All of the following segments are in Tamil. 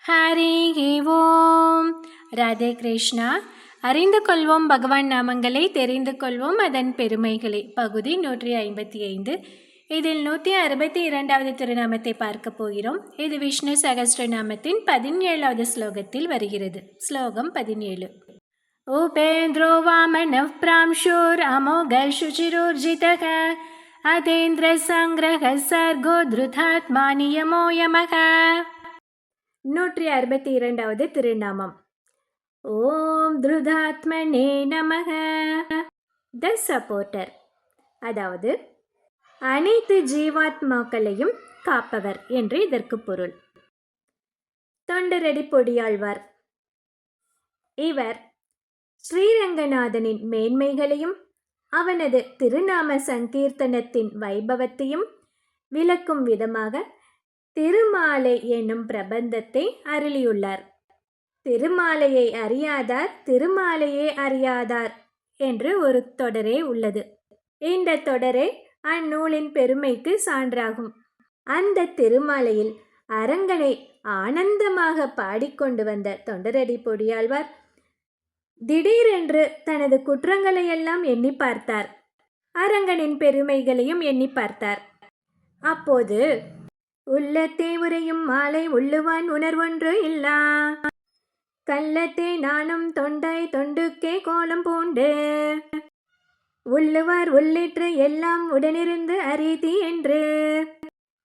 ஹரி ஓம். ராதே கிருஷ்ணா. அறிந்து கொள்வோம் பகவான் நாமங்களை, தெரிந்து கொள்வோம் அதன் பெருமைகளை. பகுதி 155. இதில் 162வது திருநாமத்தை பார்க்க போகிறோம். இது விஷ்ணு சகஸ்ரநாமத்தின் 17வது ஸ்லோகத்தில் வருகிறது. ஸ்லோகம் 17. உபேந்திரோ வாமன பிராம்ஷோர் அமோக சுச்சிரோர்ஜிதக அதேந்திர சங்கிரக சர்கோ திருதாத்மா நியமோ யமக. 162வது திருநாமம். ஓம் திருதாத்மனே நமக. த சப்போர்ட்டர், அதாவது அனைத்து ஜீவாத்மாக்களையும் காப்பவர் என்று இதற்கு பொருள். தொண்டரடி பொடியாழ்வார். இவர் ஸ்ரீரங்கநாதனின் மேன்மைகளையும் அவனது திருநாம சங்கீர்த்தனத்தின் வைபவத்தையும் விளக்கும் விதமாக திருமாலை என்னும் பிரபந்தத்தை அருளியுள்ளார். திருமாலையை அறியாதார் திருமாலையே அறியாதார் என்று ஒரு தொடரே உள்ளது. இந்த தொடரே அந்நூலின் பெருமைக்கு சான்றாகும். அந்த திருமாலையில் அரங்கனை ஆனந்தமாக பாடிக்கொண்டு வந்த தொண்டரடி பொடியாழ்வார் திடீரென்று தனது குற்றங்களையெல்லாம் எண்ணி பார்த்தார். அரங்கனின் பெருமைகளையும் எண்ணி பார்த்தார். அப்போது உள்ளத்தே உரையும் மாலை உள்ளுவான் உணர்வொன்று இல்லா கள்ளத்தே நானும் தொண்டாய் தொண்டுக்கே கோலம் பூண்டு உள்ளுவார் உள்ளிற்று எல்லாம் உடனிருந்து அரிதி என்று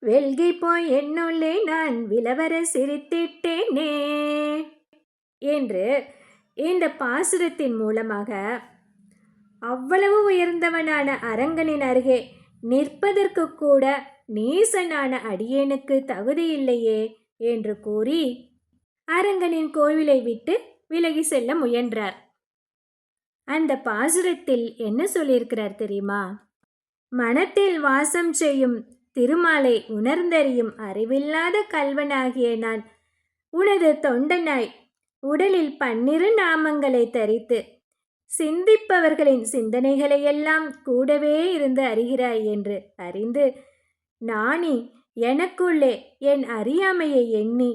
வெல்கி போய் என்னுள்ளே நான் விலவர சிரித்திட்டேனே என்று இந்த பாசுரத்தின் மூலமாக அவ்வளவு உயர்ந்தவனான அரங்கனின் அருகே நிற்பதற்கு கூட நீசனான அடியேனுக்கு தகுதியில்லையே என்று கூறி அரங்கனின் கோவிலை விட்டு விலகி செல்ல முயன்றார். அந்த பாசுரத்தில் என்ன சொல்லியிருக்கிறார் தெரியுமா? மனத்தில் வாசம் செய்யும் திருமாலை உணர்ந்தறியும் அறிவில்லாத கல்வனாகிய நான் உனது தொண்டனாய் உடலில் 12 நாமங்களை தரித்து சிந்திப்பவர்களின் சிந்தனைகளையெல்லாம் கூடவே இருந்து அறிகிறாய் என்று அறிந்து நானி எனக்குள்ளே என் அறியாமையை எண்ணி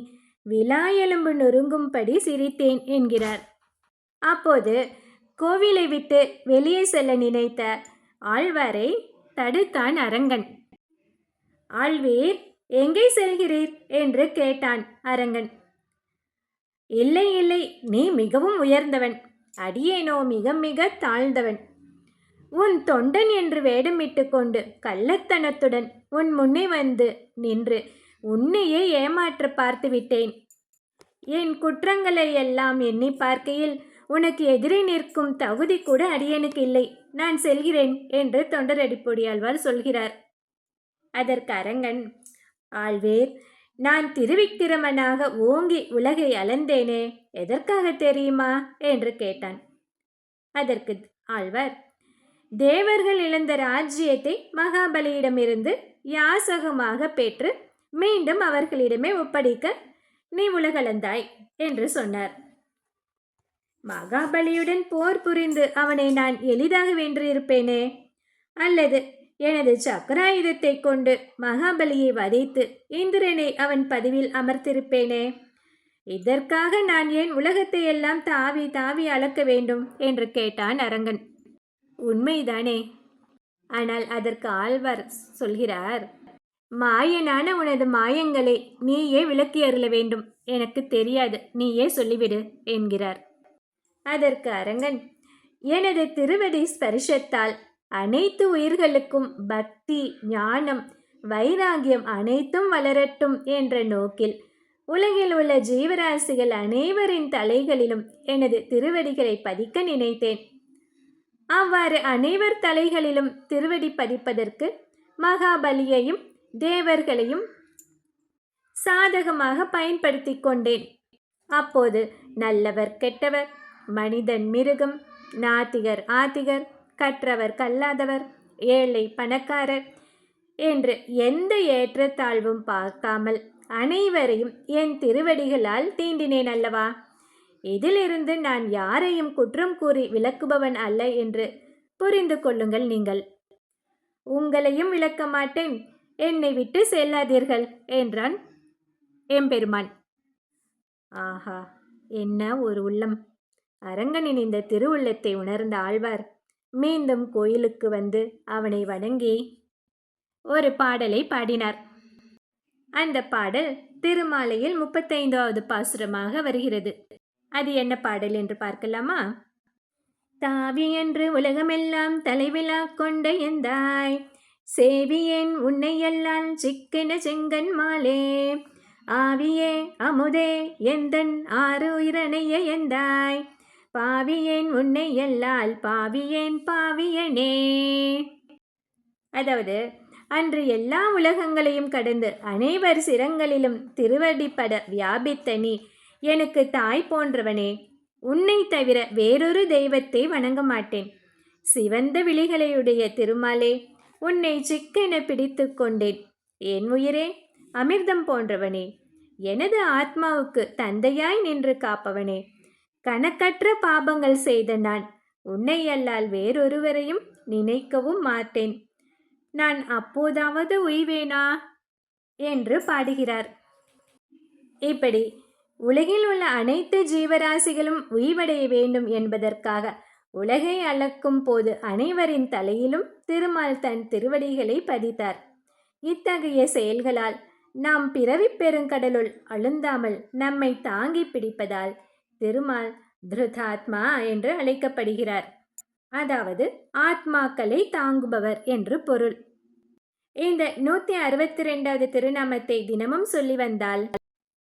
விலா எலும்பு நொறுங்கும்படி சிரித்தேன் என்கிறார். அப்போது கோவிலை விட்டு வெளியே செல்ல நினைத்த ஆழ்வாரை தடுத்தான் அரங்கன். ஆழ்வீர், எங்கே செல்கிறீர் என்று கேட்டான் அரங்கன். இல்லை இல்லை, நீ மிகவும் உயர்ந்தவன், அடியேனோ மிக மிக தாழ்ந்தவன். உன் தொண்டன் என்று வேடமிட்டு கொண்டு கள்ளத்தனத்துடன் உன் முன்னே வந்து நின்று உன்னையே ஏமாற்ற பார்த்து விட்டேன். என் குற்றங்களை எல்லாம் எண்ணி பார்க்கையில் உனக்கு எதிரே நிற்கும் தகுதி கூட அடியேனுக்கு இல்லை. நான் செல்கிறேன் என்று தொண்டரடி பொடியாழ்வார் சொல்கிறார். அதற்கு அரங்கன், ஆழ்வேர், நான் திருவிக்கிரமனாக ஓங்கி உலகை அளந்தேனே, எதற்காக தெரியுமா என்று கேட்டான். அதற்கு ஆழ்வார், தேவர்கள் இழந்த ராஜ்யத்தை மகாபலியிடமிருந்து யாசகமாக பெற்று மீண்டும் அவர்களிடமே ஒப்படைக்க நீ உலகளந்தாய் என்று சொன்னார். மகாபலியுடன் போர் புரிந்து அவனை நான் எளிதாக வென்றிருப்பேனே, அல்லது எனது சக்கராயுதத்தை கொண்டு மகாபலியை வதைத்து இந்திரனை அவன் பதவியில் அமர்த்திருப்பேனே. இதற்காக நான் ஏன் உலகத்தை எல்லாம் தாவி தாவி அளக்க வேண்டும் என்று கேட்டான் அரங்கன். உண்மைதானே? ஆனால் அதற்கு ஆழ்வார் சொல்கிறார், மாயனான உனது மாயங்களை நீயே விளக்கி அருள வேண்டும், எனக்கு தெரியாது, நீயே சொல்லிவிடு என்கிறார். அதற்கு அரங்கன், எனது திருவடி ஸ்பரிசத்தால் அனைத்து உயிர்களுக்கும் பக்தி, ஞானம், வைராகியம் அனைத்தும் வளரட்டும் என்ற நோக்கில் உலகில் உள்ள ஜீவராசிகள் அனைவரின் தலைகளிலும் எனது திருவடிகளை பதிக்க நினைத்தேன். அவ்வாறு அனைவர் தலைகளிலும் திருவடி பதிப்பதற்கு மகாபலியையும் தேவர்களையும் சாதகமாக பயன்படுத்தி கொண்டேன். அப்போது நல்லவர் கெட்டவர், மனிதன் மிருகம், நாத்திகர் ஆத்திகர், கற்றவர் கல்லாதவர், ஏழை பணக்காரர் என்று எந்த ஏற்றத்தாழ்வும் பார்க்காமல் அனைவரையும் என் திருவடிகளால் தீண்டினேன் அல்லவா? இதிலிருந்து நான் யாரையும் குற்றம் கூறி விளக்குபவன் அல்ல என்று புரிந்து கொள்ளுங்கள். நீங்கள் உங்களையும் விளக்க மாட்டேன், என்னை விட்டு செல்லாதீர்கள் என்றான் எம்பெருமான். ஆஹா, என்ன ஒரு உள்ளம்! அரங்கனின் இந்த திருவுள்ளத்தை உணர்ந்த ஆழ்வார் மீண்டும் கோயிலுக்கு வந்து அவனை வணங்கி ஒரு பாடலை பாடினார். அந்த பாடல் திருமாலையில் 35வது பாசுரமாக வருகிறது. அது என்ன பாடல் என்று பார்க்கலாமா? தாவி என்று உலகமெல்லாம் தலைவிழா கொண்ட எந்தாய், சேவியேன் உன்னையெல்லாம் சிக்கென செங்கன் மாலே, ஆவியே அமுதே எந்தன் ஆறு உயிரணைய எந்தாய், பாவியேன் உன்னையல்லால் பாவியேன் பாவியனே. அதாவது, அன்று எல்லா உலகங்களையும் கடந்து அனைவர் சிரங்களிலும் திருவடிப்பட வியாபித்த நீ எனக்கு தாய் போன்றவனே, உன்னை தவிர வேறொரு தெய்வத்தை வணங்க மாட்டேன். சிவந்த விழிகளையுடைய திருமாலே, உன்னை சிக்கென பிடித்து கொண்டேன். என் உயிரே, அமிர்தம் போன்றவனே, எனது ஆத்மாவுக்கு தந்தையாய் நின்று காப்பவனே, கணக்கற்ற பாபங்கள் செய்த நான் உன்னை அல்லால் வேறொருவரையும் நினைக்கவும் மாட்டேன். நான் அப்போதாவது உய்வேனா என்று பாடுகிறார். இப்படி உலகில் உள்ள அனைத்து ஜீவராசிகளும் உய்வடைய வேண்டும் என்பதற்காக உலகை அளக்கும் போது அனைவரின் தலையிலும் திருமால் தன் திருவடிகளை பதித்தார். இத்தகைய செயல்களால் நாம் பிறவி பெருங்கடலுள் அழுந்தாமல் நம்மை தாங்கி பிடிப்பதால் திருமால் திருதாத்மா என்று அழைக்கப்படுகிறார். அதாவது ஆத்மாக்களை தாங்குபவர் என்று பொருள். இந்த 162வது திருநாமத்தை தினமும் சொல்லி வந்தால்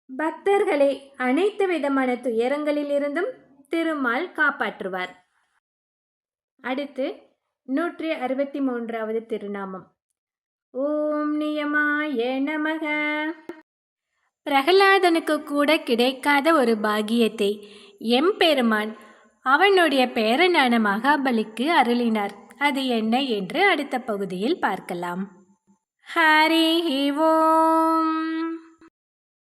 பக்தர்களை அனைத்து விதமான துயரங்களிலிருந்தும் திருமால் காப்பாற்றுவார். அடுத்து 163வது திருநாமம். ஓம் நியமாய நமக. பிரகலாதனுக்கு கூட கிடைக்காத ஒரு பாக்கியத்தை எம்பெருமான் அவனுடைய பேரனான மகாபலிக்கு அருளினார். அது என்ன என்று அடுத்த பகுதியில் பார்க்கலாம். ஹரி ஓம்.